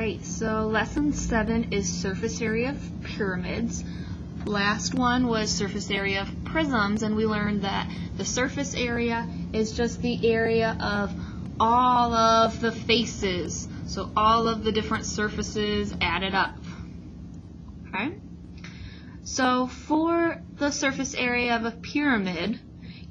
Alright, so lesson 7 is surface area of pyramids. Last one was surface area of prisms, and we learned that the surface area is just the area of all of the faces, so all of the different surfaces added up. Okay? So for the surface area of a pyramid,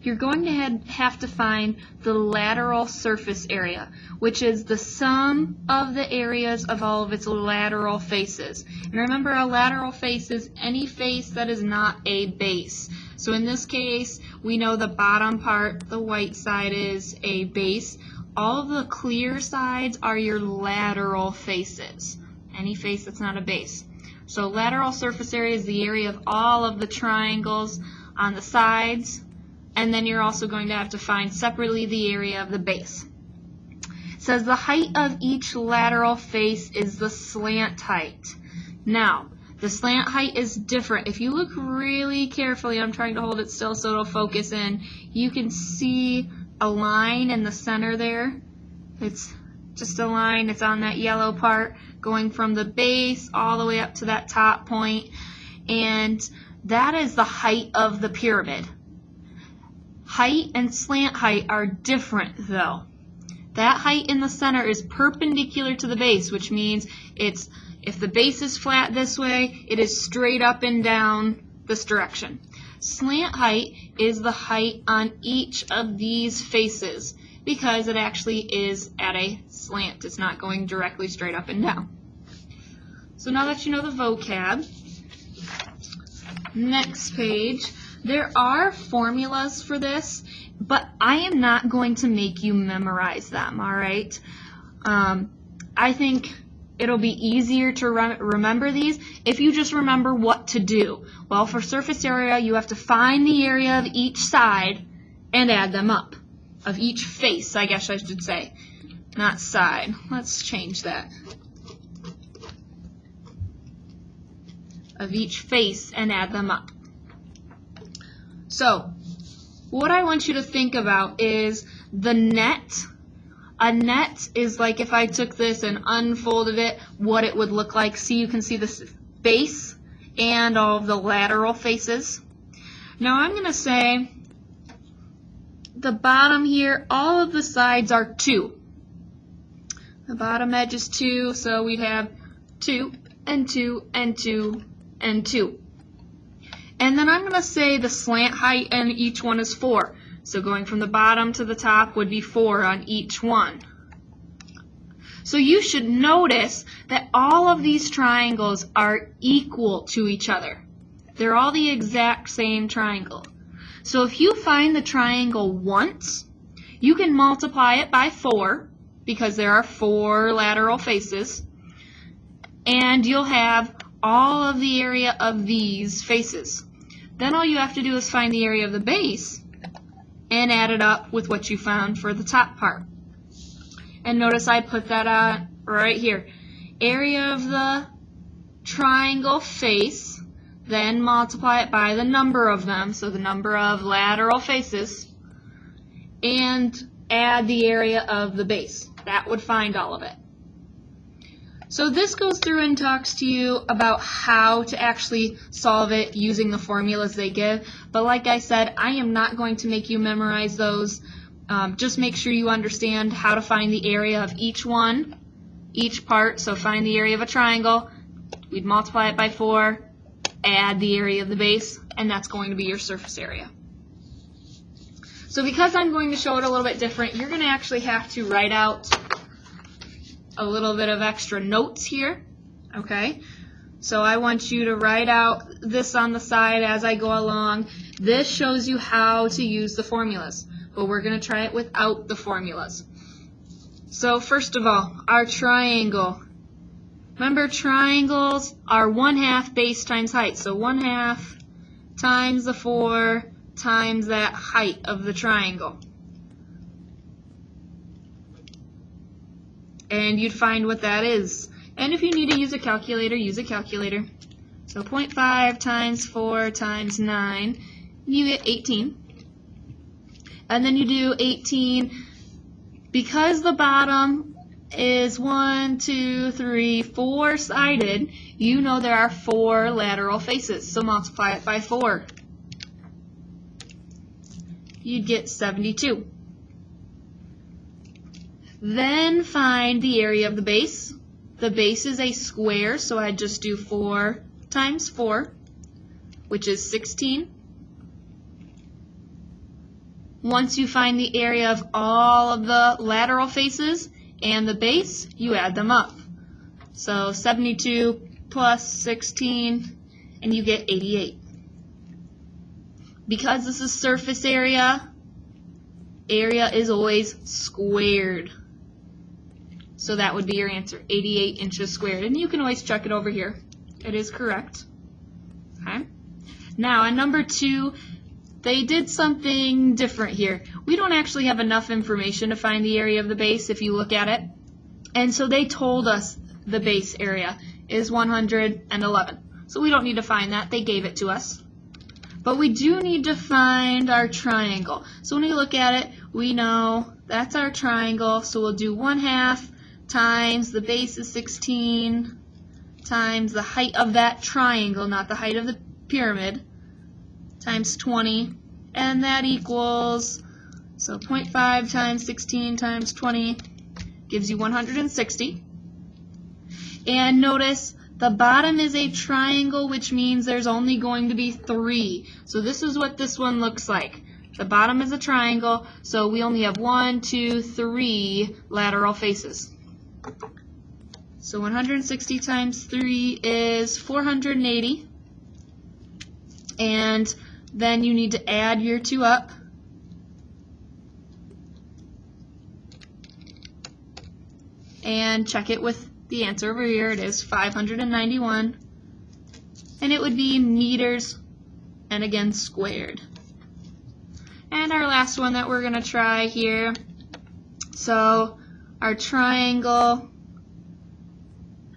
you're going to have to find the lateral surface area, which is the sum of the areas of all of its lateral faces. And remember, a lateral face is any face that is not a base. So in this case, we know the bottom part, the white side, is a base. All of the clear sides are your lateral faces, any face that's not a base. So lateral surface area is the area of all of the triangles on the sides. And then you're also going to have to find separately the area of the base. It says the height of each lateral face is the slant height. Now, the slant height is different. If you look really carefully, I'm trying to hold it still so it'll focus in, you can see a line in the center there. It's just a line, it's on that yellow part, going from the base all the way up to that top point. And that is the height of the pyramid. Height and slant height are different though. That height in the center is perpendicular to the base, which means if the base is flat this way, it is straight up and down this direction. Slant height is the height on each of these faces because it actually is at a slant. It's not going directly straight up and down. So now that you know the vocab, next page. There are formulas for this, but I am not going to make you memorize them, all right? I think it'll be easier to remember these if you just remember what to do. Well, for surface area, you have to find the area of each side and add them up. Of each face, I guess I should say, not side. Let's change that. Of each face and add them up. So, what I want you to think about is the net. A net is like if I took this and unfolded it, what it would look like. See, you can see the base and all of the lateral faces. Now I'm going to say the bottom here, all of the sides are 2. The bottom edge is 2, so we'd have 2 and 2 and 2 and 2. And then I'm going to say the slant height in each one is 4. So going from the bottom to the top would be 4 on each one. So you should notice that all of these triangles are equal to each other. They're all the exact same triangle. So if you find the triangle once, you can multiply it by 4 because there are 4 lateral faces. And you'll have all of the area of these faces. Then all you have to do is find the area of the base and add it up with what you found for the top part. And notice I put that on right here. Area of the triangle face, then multiply it by the number of them, so the number of lateral faces, and add the area of the base. That would find all of it. So this goes through and talks to you about how to actually solve it using the formulas they give. But like I said, I am not going to make you memorize those. Just make sure you understand how to find the area of each one, each part. So find the area of a triangle. We'd multiply it by 4, add the area of the base, and that's going to be your surface area. So because I'm going to show it a little bit different, you're going to actually have to write out a little bit of extra notes here, okay? So I want you to write out this on the side as I go along. This shows you how to use the formulas, but we're going to try it without the formulas. So first of all, our triangle. Remember, triangles are 1/2 base times height, so 1/2 times the 4 times that height of the triangle. And you'd find what that is. And if you need to use a calculator, use a calculator. So 0.5 times 4 times 9, you get 18. And then you do 18. Because the bottom is 1, 2, 3, 4-sided, you know there are 4 lateral faces. So multiply it by 4. You'd get 72. Then find the area of the base. The base is a square, so I'd just do 4 times 4, which is 16. Once you find the area of all of the lateral faces and the base, you add them up. So 72 plus 16, and you get 88. Because this is surface area, area is always squared. So that would be your answer, 88 inches squared. And you can always check it over here. It is correct. Okay. Now, on number 2, they did something different here. We don't actually have enough information to find the area of the base if you look at it. And so they told us the base area is 111. So we don't need to find that. They gave it to us. But we do need to find our triangle. So when we look at it, we know that's our triangle. So we'll do 1/2 times the base is 16 times the height of that triangle, not the height of the pyramid, times 20. And that equals, so 0.5 times 16 times 20 gives you 160. And notice the bottom is a triangle, which means there's only going to be 3. So this is what this one looks like. The bottom is a triangle, so we only have 1, 2, 3 lateral faces. So 160 times 3 is 480. And then you need to add your 2 up. And check it with the answer over here. It is 591. And it would be meters, and again squared. And our last one that we're going to try here. So our triangle,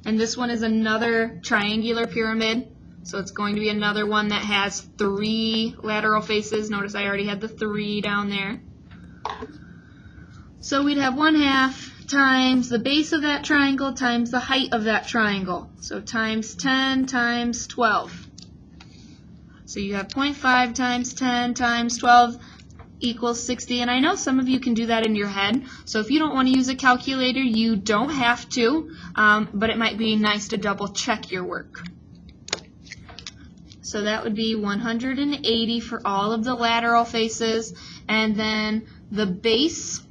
and this one is another triangular pyramid. So it's going to be another one that has 3 lateral faces. Notice I already had the 3 down there. So we'd have 1/2 times the base of that triangle times the height of that triangle. So times 10 times 12. So you have 0.5 times 10 times 12 equals 60. And I know some of you can do that in your head. So if you don't want to use a calculator, you don't have to. But it might be nice to double check your work. So that would be 180 for all of the lateral faces. And then the base,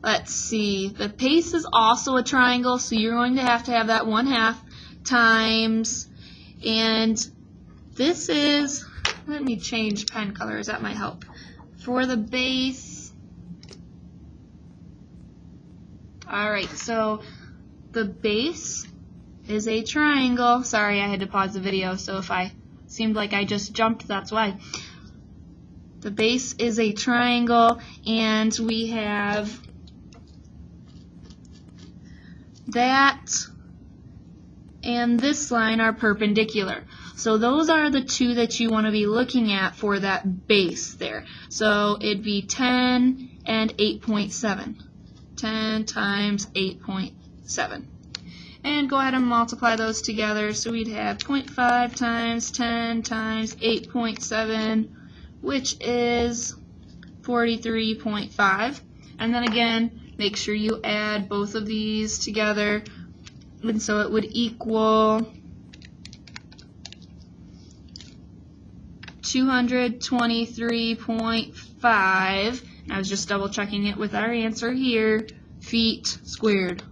let's see, the base is also a triangle, so you're going to have that 1/2 times, and this is, let me change pen colors, that might help. For the base, alright, so the base is a triangle. Sorry, I had to pause the video, so if I seemed like I just jumped, that's why. The base is a triangle, and we have that and this line are perpendicular. So those are the 2 that you want to be looking at for that base there. So it'd be 10 and 8.7. 10 times 8.7. And go ahead and multiply those together. So we'd have 0.5 times 10 times 8.7, which is 43.5. And then again, make sure you add both of these together. And so it would equal 223.5. I was just double checking it with our answer here, feet squared.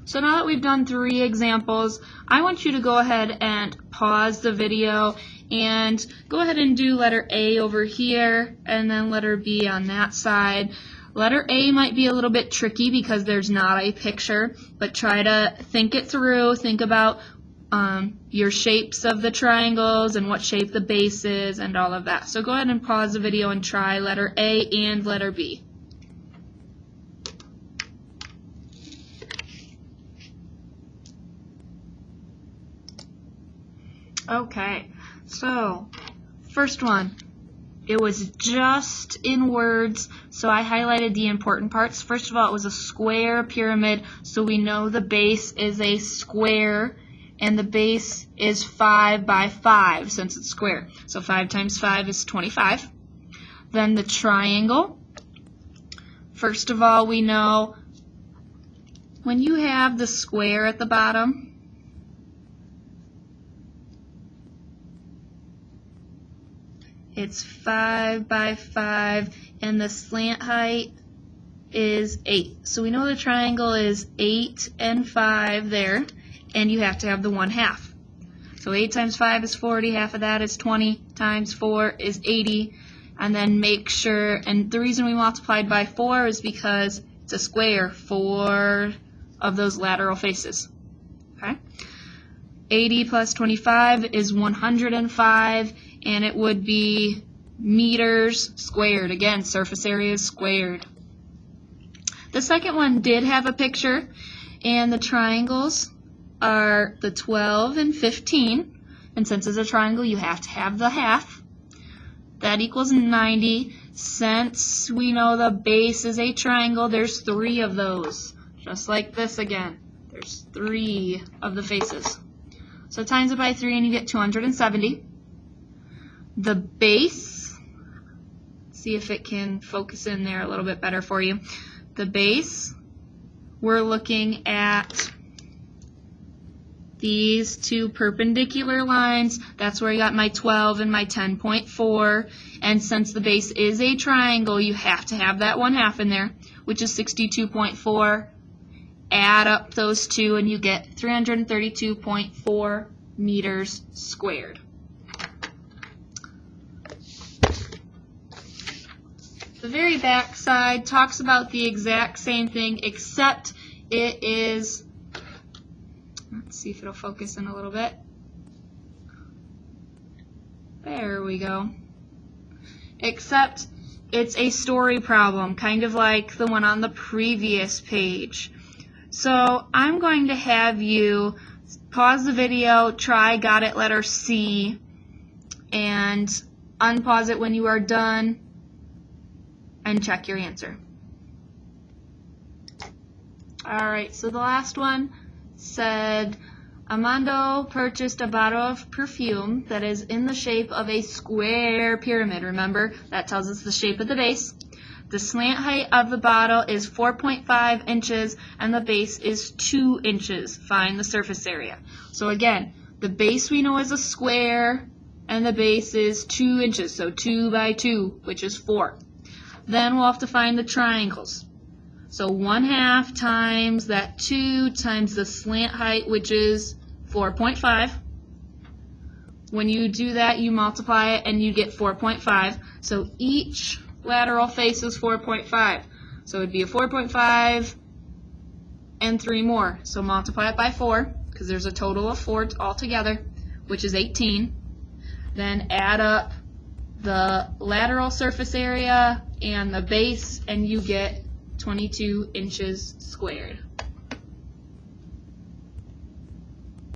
So now that we've done 3 examples, I want you to go ahead and pause the video and go ahead and do letter A over here and then letter B on that side. Letter A might be a little bit tricky because there's not a picture, but try to think it through. Think about your shapes of the triangles and what shape the base is and all of that. So go ahead and pause the video and try letter A and letter B. Okay, so first one It was just in words, so I highlighted the important parts. First of all, it was a square pyramid, so we know the base is a square, and the base is 5 by 5 since it's square. So 5 times 5 is 25. Then the triangle. First of all, we know when you have the square at the bottom, it's 5 by 5, and the slant height is 8. So we know the triangle is 8 and 5 there, and you have to have the 1/2. So 8 times 5 is 40, half of that is 20, times 4 is 80, and then make sure, and the reason we multiplied by 4 is because it's a square, 4 of those lateral faces. Okay? 80 plus 25 is 105, and it would be meters squared. Again, surface area is squared. The second one did have a picture, and the triangles are the 12 and 15, and since it's a triangle, you have to have the half. That equals 90. Since we know the base is a triangle, there's 3 of those. Just like this again. There's 3 of the faces. So times it by 3 and you get 270. The base, see if it can focus in there a little bit better for you. The base, we're looking at these 2 perpendicular lines. That's where I got my 12 and my 10.4. And since the base is a triangle, you have to have that 1/2 in there, which is 62.4. Add up those 2 and you get 332.4 meters squared. The very back side talks about the exact same thing, except it is, let's see if it'll focus in a little bit. There we go. Except it's a story problem, kind of like the one on the previous page. So I'm going to have you pause the video, try got it letter C, and unpause it when you are done, and check your answer. Alright, so the last one said, Armando purchased a bottle of perfume that is in the shape of a square pyramid. Remember, that tells us the shape of the base. The slant height of the bottle is 4.5 inches and the base is 2 inches. Find the surface area. So again, the base we know is a square and the base is 2 inches, so 2 by 2, which is 4. Then we'll have to find the triangles. So 1/2 times that 2 times the slant height, which is 4.5. When you do that, you multiply it and you get 4.5. So each lateral face is 4.5. So it would be a 4.5 and 3 more. So multiply it by 4, because there's a total of 4 altogether, which is 18. Then add up the lateral surface area and the base, and you get 22 inches squared.